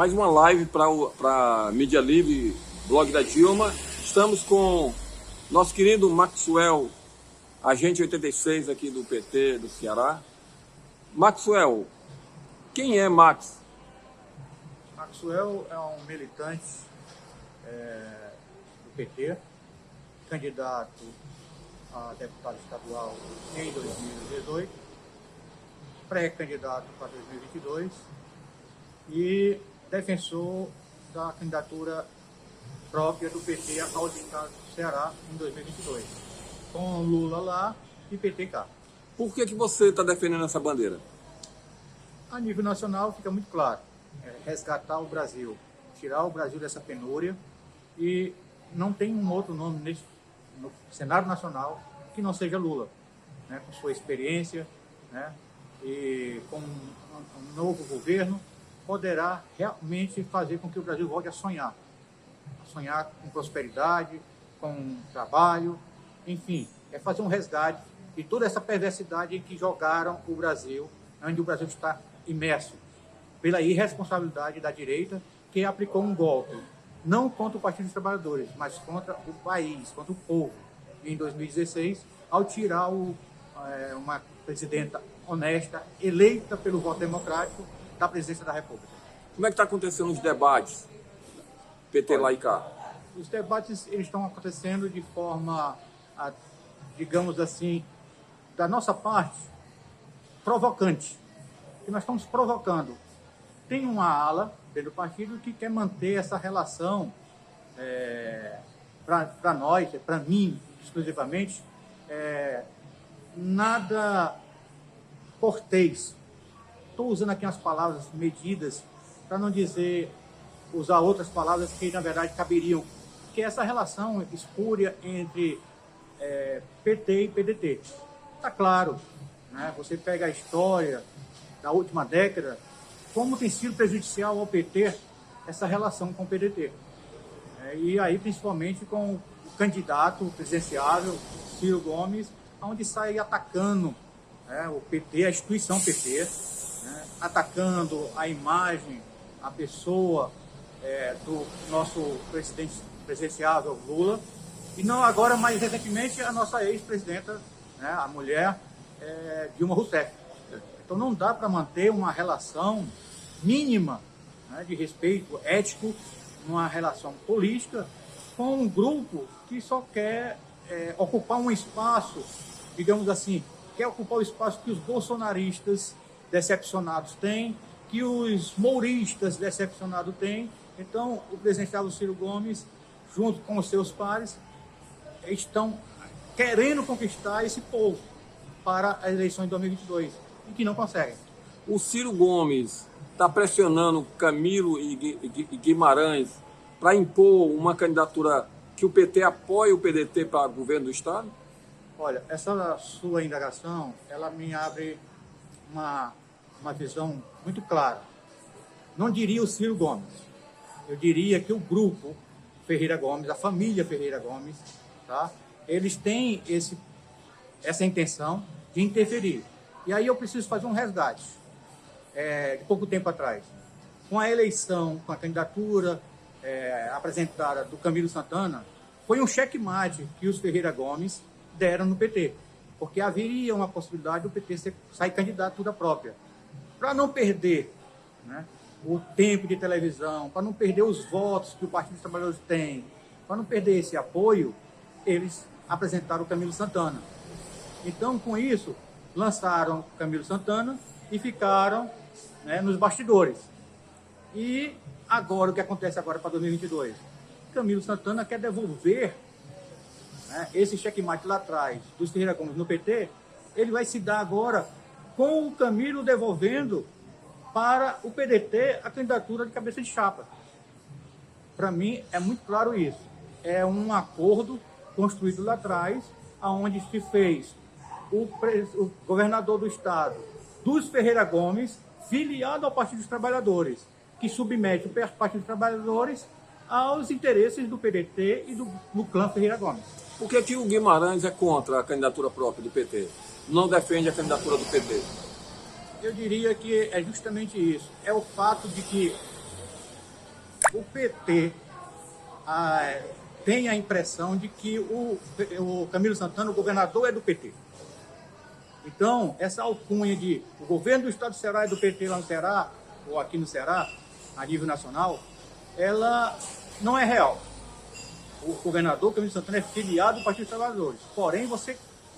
Mais uma live para Mídia Livre, blog da Dilma. Estamos com nosso querido Maxwell, agente 86 aqui do PT do Ceará. Maxwell, quem é Max? Maxwell é um militante do PT, candidato a deputado estadual em 2018, pré-candidato para 2022 e defensor da candidatura própria do PT ao estado do Ceará em 2022, com Lula lá e PT cá. Por que você está defendendo essa bandeira? A nível nacional fica muito claro, resgatar o Brasil, tirar o Brasil dessa penúria, e não tem um outro nome no cenário nacional que não seja Lula, né, com sua experiência, né, e com um novo governo, poderá realmente fazer com que o Brasil volte a sonhar com prosperidade, com trabalho, enfim, é fazer um resgate de toda essa perversidade em que jogaram o Brasil, onde o Brasil está imerso, pela irresponsabilidade da direita, que aplicou um golpe, não contra o Partido dos Trabalhadores, mas contra o país, contra o povo, em 2016, ao tirar uma presidenta honesta, eleita pelo voto democrático, da presidência da República. Como é que está acontecendo os debates, PT lá e cá? Os debates eles estão acontecendo de forma, digamos assim, da nossa parte, provocante. Que nós estamos provocando. Tem uma ala dentro do partido que quer manter essa relação, para nós, para mim, exclusivamente, nada cortês. Estou usando aqui umas palavras medidas, para não usar outras palavras que, na verdade, caberiam, que é essa relação espúria entre PT e PDT. Está claro, né? Você pega a história da última década, como tem sido prejudicial ao PT essa relação com o PDT. E aí, principalmente, com o candidato presidenciável, Ciro Gomes, onde sai atacando o PT, a instituição PT, né, atacando a imagem, a pessoa do nosso presidente presidenciável Lula, e não agora, mais recentemente, a nossa ex-presidenta, né, a mulher Dilma Rousseff. Então não dá para manter uma relação mínima, né, de respeito ético, uma relação política, com um grupo que só quer ocupar um espaço, digamos assim, quer ocupar o espaço que os bolsonaristas decepcionados têm, que os mouristas decepcionados têm. Então, o presidenciável Ciro Gomes, junto com os seus pares, estão querendo conquistar esse povo para as eleições de 2022 e que não conseguem. O Ciro Gomes está pressionando Camilo e Guimarães para impor uma candidatura que o PT apoie o PDT para governo do Estado? Olha, essa sua indagação, ela me abre uma visão muito clara. Não diria o Ciro Gomes, eu diria que o grupo Ferreira Gomes, a família Ferreira Gomes, tá? Eles têm essa intenção de interferir. E aí eu preciso fazer um resgate. De pouco tempo atrás, com a eleição, com a candidatura apresentada do Camilo Santana, foi um checkmate que os Ferreira Gomes deram no PT, porque haveria uma possibilidade do PT sair candidatura própria. Para não perder, né, o tempo de televisão, para não perder os votos que o Partido dos Trabalhadores tem, para não perder esse apoio, eles apresentaram o Camilo Santana. Então, com isso, lançaram o Camilo Santana e ficaram, né, nos bastidores. E agora, o que acontece agora para 2022? Camilo Santana quer devolver, né, esse checkmate lá atrás dos Ferreira Gomes no PT, ele vai se dar agora com o Camilo devolvendo para o PDT a candidatura de cabeça de chapa. Para mim, é muito claro isso. É um acordo construído lá atrás, onde se fez o governador do estado dos Ferreira Gomes, filiado ao Partido dos Trabalhadores, que submete o Partido dos Trabalhadores aos interesses do PDT e do clã Ferreira Gomes. Por que o Guimarães é contra a candidatura própria do PT? Não defende a candidatura do PT? Eu diria que é justamente isso. É o fato de que o PT tem a impressão de que o Camilo Santana, o governador, é do PT. Então, essa alcunha de o governo do estado do Ceará é do PT lá no Ceará, ou aqui no Ceará, a nível nacional, ela não é real. O governador Camilo Santana é filiado do Partido dos Trabalhadores. Porém, você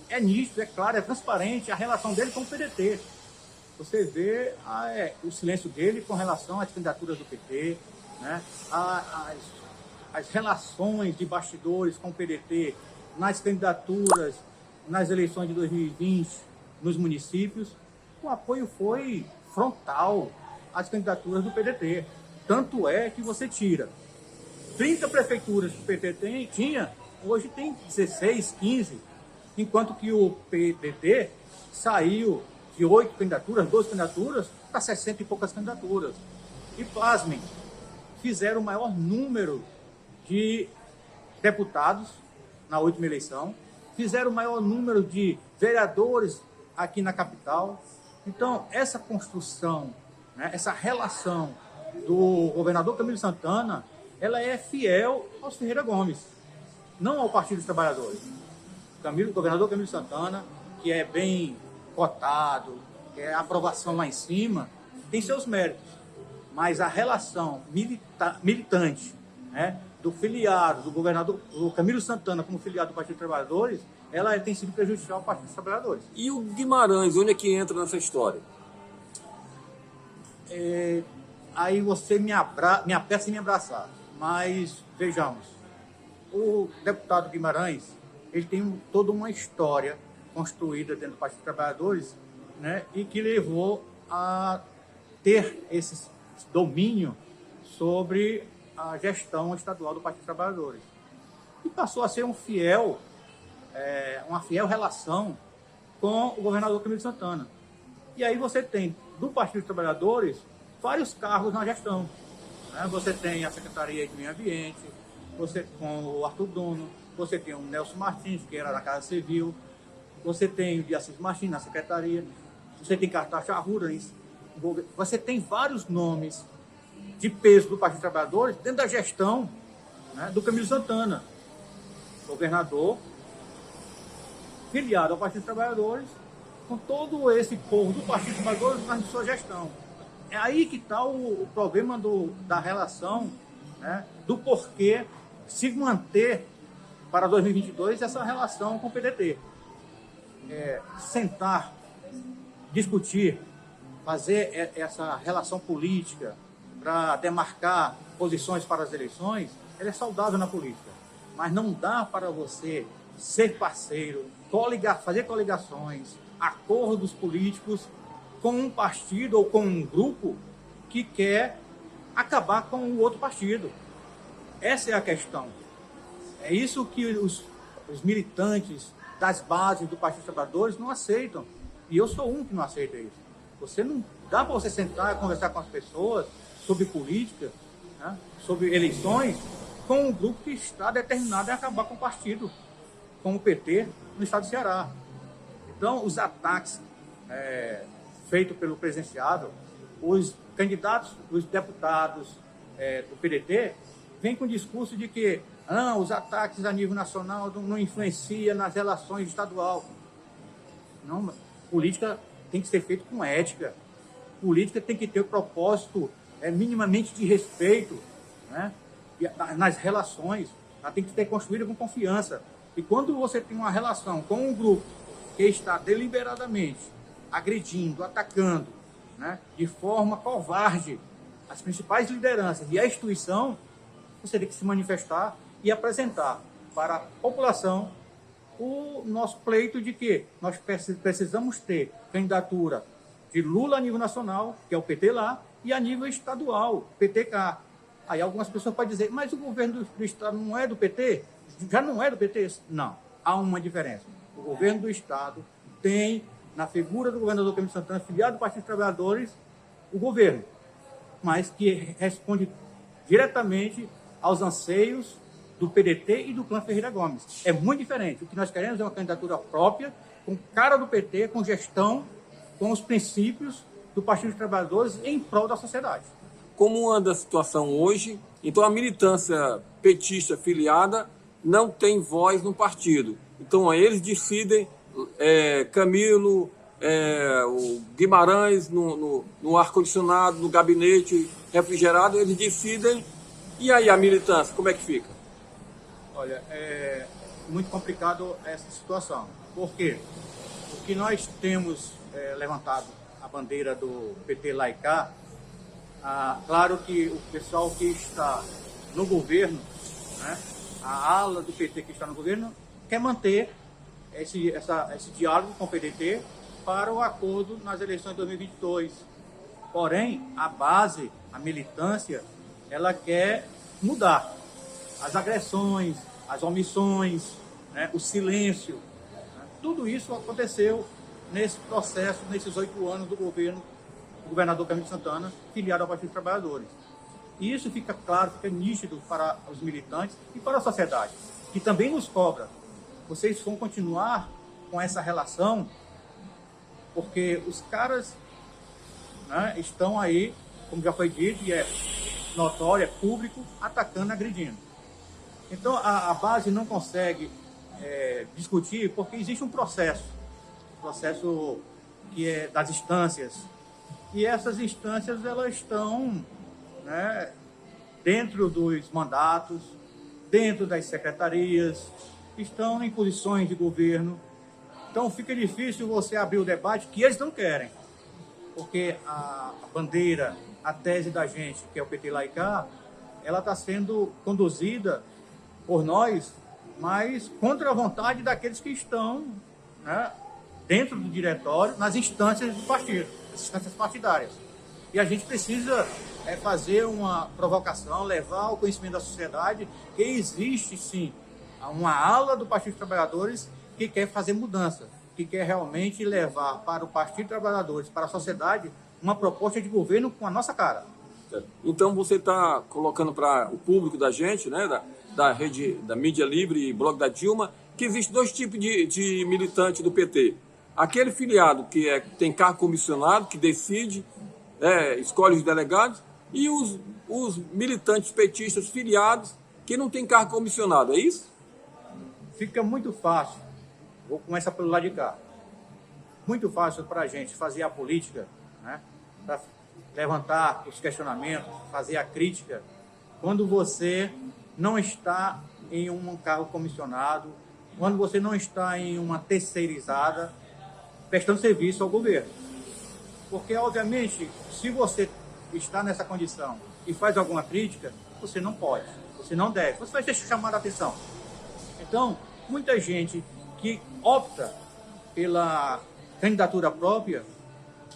é nítido, é claro, é transparente a relação dele com o PDT. Você vê o silêncio dele com relação às candidaturas do PT, né? As relações de bastidores com o PDT nas candidaturas, nas eleições de 2020, nos municípios. O apoio foi frontal às candidaturas do PDT. Tanto é que você tira 30 prefeituras que o PT tinha, hoje tem 16, 15, enquanto que o PDT saiu de 8 candidaturas, 12 candidaturas, para 60 e poucas candidaturas. E, pasmem, fizeram o maior número de deputados na última eleição, fizeram o maior número de vereadores aqui na capital. Então, essa construção, né, essa relação do governador Camilo Santana, ela é fiel aos Ferreira Gomes, não ao Partido dos Trabalhadores. O governador Camilo Santana, que é bem cotado, que é a aprovação lá em cima, tem seus méritos, mas a relação militante, né, do filiado, do governador do Camilo Santana como filiado do Partido dos Trabalhadores, ela tem sido prejudicial ao Partido dos Trabalhadores. E o Guimarães, onde é que entra nessa história? Aí você me aperta em me abraçar. Mas, vejamos, o deputado Guimarães, ele tem toda uma história construída dentro do Partido dos Trabalhadores, né, e que levou a ter esse domínio sobre a gestão estadual do Partido dos Trabalhadores. E passou a ser uma fiel relação com o governador Camilo Santana. E aí você tem, do Partido dos Trabalhadores, vários cargos na gestão. Né? Você tem a Secretaria de Meio Ambiente, você com o Arthur Bruno, você tem o Nelson Martins, que era da Casa Civil, você tem o de Assis Martins na Secretaria, você tem Cartaxa Arruda, você tem vários nomes de peso do Partido dos Trabalhadores dentro da gestão, né, do Camilo Santana, governador, filiado ao Partido dos Trabalhadores, com todo esse povo do Partido dos Trabalhadores na sua gestão. É aí que está o problema da relação, né, do porquê se manter para 2022 essa relação com o PDT. Sentar, discutir, fazer essa relação política para demarcar posições para as eleições, ela é saudável na política. Mas não dá para você ser parceiro, fazer coligações, acordos políticos com um partido ou com um grupo que quer acabar com o outro partido. Essa é a questão. É isso que os militantes das bases do Partido dos Trabalhadores não aceitam. E eu sou um que não aceita isso. Não dá para você sentar e conversar com as pessoas sobre política, né, sobre eleições, com um grupo que está determinado a acabar com o partido, como o PT, no estado do Ceará. Então, os ataques feitos pelo presidenciável, os candidatos, os deputados do PDT, vêm com o discurso de que os ataques a nível nacional não influenciam nas relações estadual. Não, política tem que ser feita com ética. Política tem que ter o propósito minimamente de respeito, né, nas relações. Ela tem que ser construída com confiança. E quando você tem uma relação com um grupo que está deliberadamente agredindo, atacando, né, de forma covarde as principais lideranças e a instituição, você tem que se manifestar e apresentar para a população o nosso pleito de que nós precisamos ter candidatura de Lula a nível nacional, que é o PT lá, e a nível estadual, PT cá. Aí algumas pessoas podem dizer, mas o governo do estado não é do PT? Já não é do PT? Não, há uma diferença. O governo do estado tem, na figura do governador Camilo Santana, filiado do Partido dos Trabalhadores, o governo, mas que responde diretamente aos anseios do PDT e do clã Ferreira Gomes. É muito diferente. O que nós queremos é uma candidatura própria, com cara do PT, com gestão, com os princípios do Partido dos Trabalhadores em prol da sociedade. Como anda a situação hoje Então a militância petista filiada não tem voz no partido. Então eles decidem, Camilo, o Guimarães no ar-condicionado, no gabinete refrigerado, eles decidem. E aí a militância, como é que fica? Olha, é muito complicado essa situação. Por quê? Porque nós temos levantado a bandeira do PT lá e cá. Claro que o pessoal que está no governo, né, a ala do PT que está no governo, quer manter esse diálogo com o PDT para o acordo nas eleições de 2022. Porém, a base, a militância, ela quer mudar. As agressões, as omissões, né, o silêncio, né, tudo isso aconteceu nesse processo, nesses 8 anos do governo do governador Camilo Santana, filiado ao Partido dos Trabalhadores. E isso fica claro, fica nítido para os militantes e para a sociedade, que também nos cobra. Vocês vão continuar com essa relação, porque os caras, né, estão aí, como já foi dito, e é notório, é público, atacando, agredindo. Então a base não consegue discutir porque existe um processo que é das instâncias, e essas instâncias elas estão, né, dentro dos mandatos, dentro das secretarias, estão em posições de governo. Então fica difícil você abrir o debate que eles não querem, porque a bandeira, a tese da gente, que é o PT lá e cá, ela está sendo conduzida por nós, mas contra a vontade daqueles que estão, né, dentro do diretório, nas instâncias do partido, as instâncias partidárias. E a gente precisa fazer uma provocação, levar ao conhecimento da sociedade que existe, sim, uma ala do Partido dos Trabalhadores que quer fazer mudança, que quer realmente levar para o Partido dos Trabalhadores, para a sociedade, uma proposta de governo com a nossa cara. Então você está colocando para o público da gente, né, da rede, da mídia livre e blog da Dilma, que existem 2 tipos de militante do PT. Aquele filiado que tem cargo comissionado, que decide, escolhe os delegados, e os militantes petistas filiados que não têm cargo comissionado, é isso? Fica muito fácil, vou começar pelo lado de cá, muito fácil para a gente fazer a política, né, para levantar os questionamentos, fazer a crítica, quando você não está em um cargo comissionado, quando você não está em uma terceirizada, prestando serviço ao governo. Porque, obviamente, se você está nessa condição e faz alguma crítica, você não pode, você não deve, você vai ser chamado a atenção. Então, muita gente que opta pela candidatura própria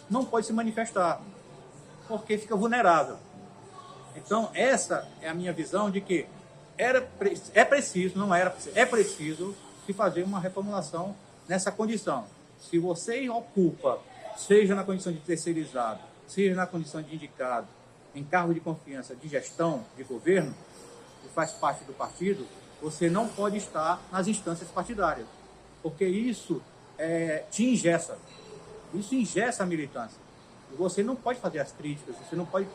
não pode se manifestar, porque fica vulnerável. Então, essa é a minha visão de que é preciso se fazer uma reformulação nessa condição. Se você ocupa, seja na condição de terceirizado, seja na condição de indicado, em cargo de confiança de gestão de governo, que faz parte do partido, você não pode estar nas instâncias partidárias, porque isso te engessa. Isso engessa a militância. E você não pode fazer as críticas, você não pode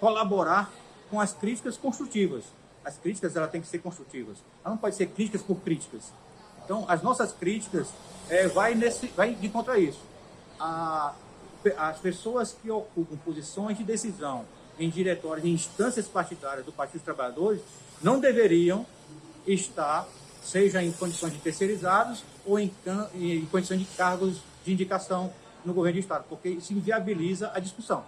colaborar com as críticas construtivas. As críticas ela tem que ser construtivas. Ela não pode ser críticas por críticas. Então, as nossas críticas vai de contra a isso. As pessoas que ocupam posições de decisão em diretórios, em instâncias partidárias do Partido dos Trabalhadores, não deveriam estar, seja em condições de terceirizados ou em condições de cargos de indicação no governo do Estado, porque isso inviabiliza a discussão.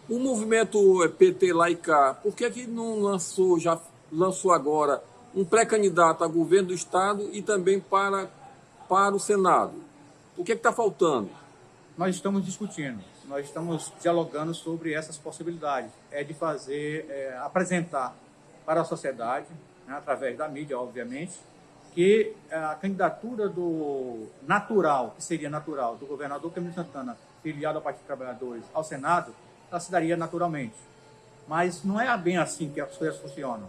O movimento PT lá e cá, por que não já lançou agora um pré-candidato a governo do Estado e também para o Senado? O que está faltando? Nós estamos discutindo, nós estamos dialogando sobre essas possibilidades. De fazer, apresentar para a sociedade, né, através da mídia, obviamente, que a candidatura que seria natural, do governador Camilo Santana, filiado ao Partido dos Trabalhadores, ao Senado, ela se daria naturalmente. Mas não é bem assim que as coisas funcionam.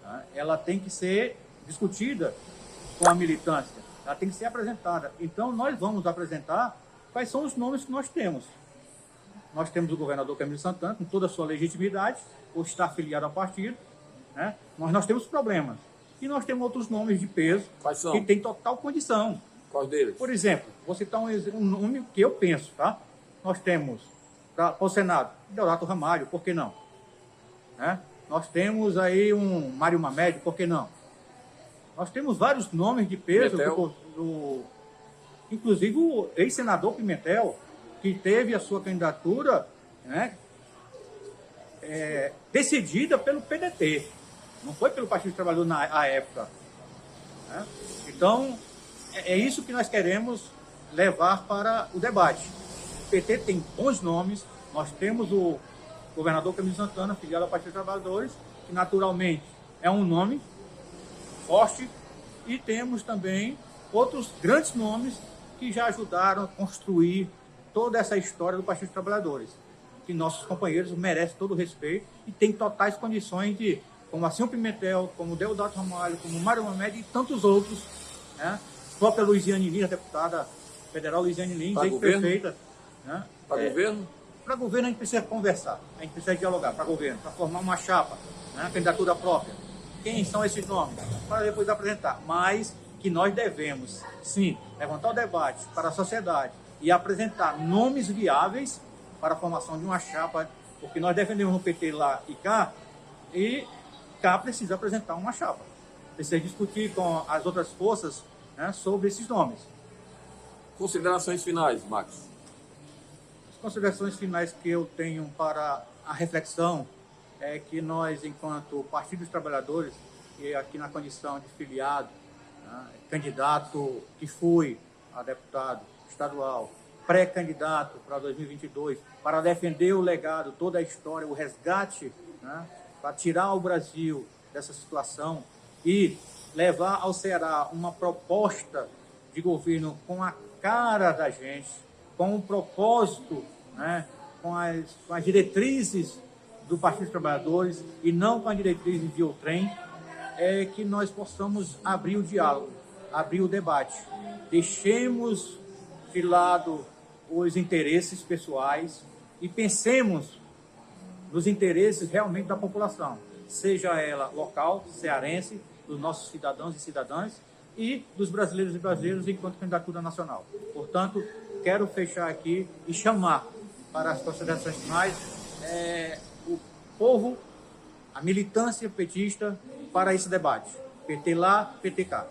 Tá? Ela tem que ser discutida com a militância, ela tem que ser apresentada. Então, nós vamos apresentar quais são os nomes que nós temos. nós temos o governador Camilo Santana, com toda a sua legitimidade, por estar afiliado ao partido, né? Mas nós temos problemas. E nós temos outros nomes de peso Quais são? que têm total condição. Quais deles? Por exemplo, vou citar um nome que eu penso, tá? Nós temos, para o Senado, Deodato Ramalho, por que não? Né? Nós temos aí um Mário Mamed, por que não? Nós temos vários nomes de peso, inclusive o ex-senador Pimentel, que teve a sua candidatura, né, decidida pelo PDT, não foi pelo Partido dos Trabalhadores na época. Né? Então, é isso que nós queremos levar para o debate. O PT tem bons nomes, nós temos o governador Camilo Santana, filiado ao Partido dos Trabalhadores, que naturalmente é um nome forte, e temos também outros grandes nomes que já ajudaram a construir toda essa história do Partido dos Trabalhadores, que nossos companheiros merecem todo o respeito e têm totais condições de, como Assinho Pimentel, como Deodato Ramalho, como Mário Mamed e tantos outros, né? A própria Luiziane Lins, a deputada federal Luiziane Lins, ex-prefeita. Né? Para governo? Para governo a gente precisa conversar, a gente precisa dialogar para governo, para formar uma chapa, né? Candidatura própria. Quem são esses nomes? Para depois apresentar. Mas que nós devemos, sim, levantar o debate para a sociedade e apresentar nomes viáveis para a formação de uma chapa, porque nós defendemos no PT lá e cá precisa apresentar uma chapa. Precisa discutir com as outras forças, né, sobre esses nomes. Considerações finais, Max. As considerações finais que eu tenho para a reflexão é que nós, enquanto Partido dos Trabalhadores, e aqui na condição de filiado, né, candidato que fui a deputado estadual, pré-candidato para 2022, para defender o legado, toda a história, o resgate, né, para tirar o Brasil dessa situação e levar ao Ceará uma proposta de governo com a cara da gente, com um propósito, né, com as diretrizes do Partido dos Trabalhadores e não com as diretrizes de outrem, é que nós possamos abrir o diálogo, abrir o debate. Deixemos de lado os interesses pessoais e pensemos nos interesses realmente da população, seja ela local, cearense, dos nossos cidadãos e cidadãs e dos brasileiros e brasileiras enquanto candidatura nacional. Portanto, quero fechar aqui e chamar para as considerações finais o povo, a militância petista para esse debate. PT lá, PT cá.